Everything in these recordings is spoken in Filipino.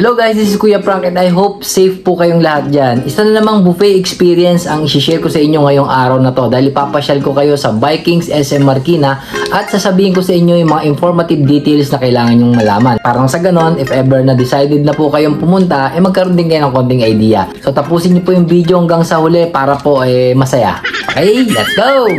Hello guys, this is Kuya Frank and I hope safe po kayong lahat dyan. Isa na namang buffet experience ang isi-share ko sa inyo ngayong araw na to dahil ipapasyal ko kayo sa Vikings SM Marikina at sasabihin ko sa inyo yung mga informative details na kailangan nyong malaman. Parang sa ganon, if ever na decided na po kayong pumunta, magkaroon din kayo ng konting idea. So tapusin niyo po yung video hanggang sa huli para po masaya. Okay, let's go!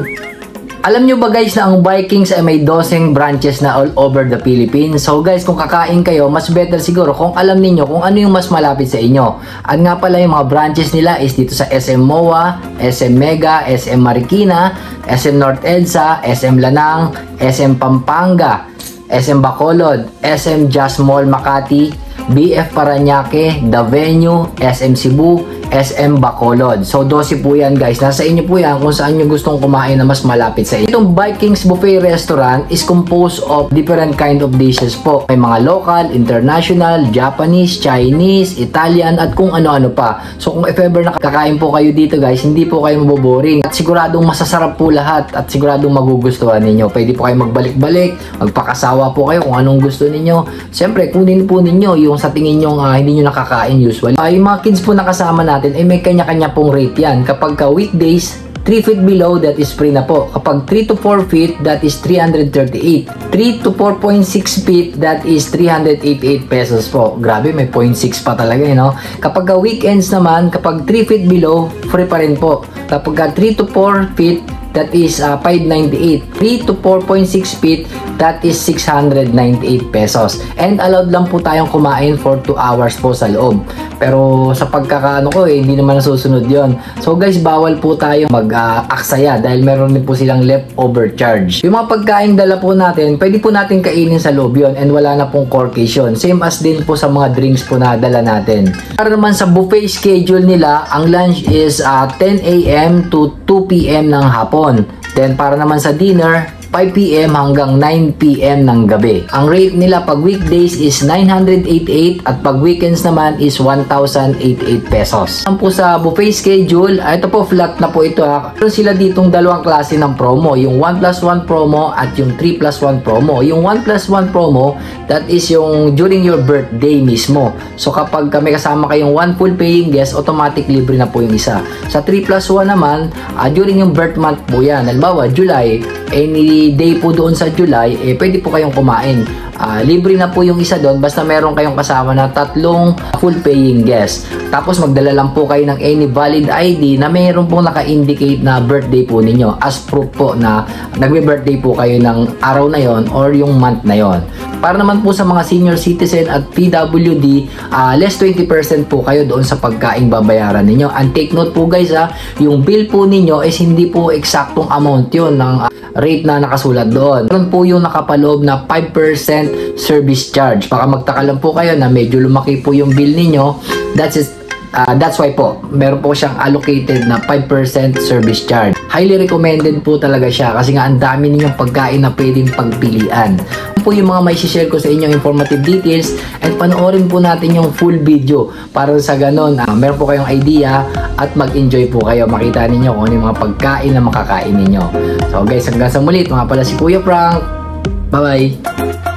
Alam nyo ba guys na ang Vikings ay may 12 branches na all over the Philippines? So guys, kung kakain kayo, mas better siguro kung alam niyo kung ano yung mas malapit sa inyo. At nga pala yung mga branches nila is dito sa SM MOA, SM Mega, SM Marikina, SM North EDSA, SM Lanang, SM Pampanga, SM Bacolod, SM Just Mall Makati, BF Parañaque, The Venue, SM Cebu, SM Bacolod. So 12 po yan guys. Nasa inyo po yan kung saan nyo gustong kumain na mas malapit sa inyo. Itong Vikings Buffet Restaurant is composed of different kind of dishes po. May mga local, international, Japanese, Chinese, Italian at kung ano-ano pa. So kung if ever nakakain po kayo dito guys, hindi po kayo maboboring. At siguradong masasarap po lahat at siguradong magugustuhan ninyo. Pwede po kayo magbalik-balik, magpakasawa po kayo kung anong gusto ninyo. Siyempre, kunin po ninyo yung sa tingin nyo hindi nyo nakakain usually. Yung mga kids po na kasama natin may kanya-kanya pong rate yan. Kapag weekdays, 3 feet below, that is free na po. Kapag 3 to 4 feet, that is 338. 3 to 4.6 feet, that is 388 pesos po. Grabe, may 0.6 pa talaga, no? Kapag weekends naman, kapag 3 feet below, free pa rin po. Kapag 3 to 4 feet, that is 598. 3 to 4.6 feet, that is 698 pesos. And allowed lang po tayong kumain for 2 hours po sa loob. Pero sa pagkakaano ko hindi naman nasusunod yon. So guys, bawal po tayo mag-aksaya dahil meron din po silang leftover charge. Yung mga pagkain dala po natin, pwede po natin kainin sa loob yon and wala na pong corkation. Same as din po sa mga drinks po na dala natin. Para naman sa buffet schedule nila, ang lunch is 10 AM to 2 PM ng hapon. Then para naman sa dinner, 5 PM hanggang 9 PM ng gabi. Ang rate nila pag weekdays is 988 at pag weekends naman is 1,088 pesos. Ang po sa buffet schedule, ito po flat na po ito ha. Meron sila ditong dalawang klase ng promo, yung 1+1 promo at yung 3+1 promo. Yung 1+1 promo, that is yung during your birthday mismo. So kapag may kasama kayong 1 full paying guest, automatic libre na po yung isa. Sa 3+1 naman, during yung birth month po yan. Halimbawa, July, any day po doon sa July, pwede po kayong kumain. Libre na po yung isa doon basta meron kayong kasama na 3 full paying guests. Tapos magdala lang po kayo ng any valid ID na meron pong naka-indicate na birthday po ninyo as proof po na nagbe-birthday po kayo ng araw na yon or yung month na yon. Para naman po sa mga senior citizen at PWD, less 20% po kayo doon sa pagkaing babayaran ninyo. And take note po guys yung bill po ninyo is hindi po eksaktong amount yun ng rate na nakasulat doon. Meron po yung nakapaloob na 5% service charge. Baka magtaka lang po kayo na medyo lumaki po yung bill ninyo. That's why po, meron po siyang allocated na 5% service charge. Highly recommended po talaga siya kasi nga ang dami ninyong pagkain na pwedeng pagpilian. Po yung mga may share ko sa inyong informative details and panoorin po natin yung full video para sa ganon meron po kayong idea at mag-enjoy po kayo, makita ninyo kung ano yung mga pagkain na makakain ninyo. So guys, hanggang sa muli, ito nga pala si Kuya Frank. Bye bye.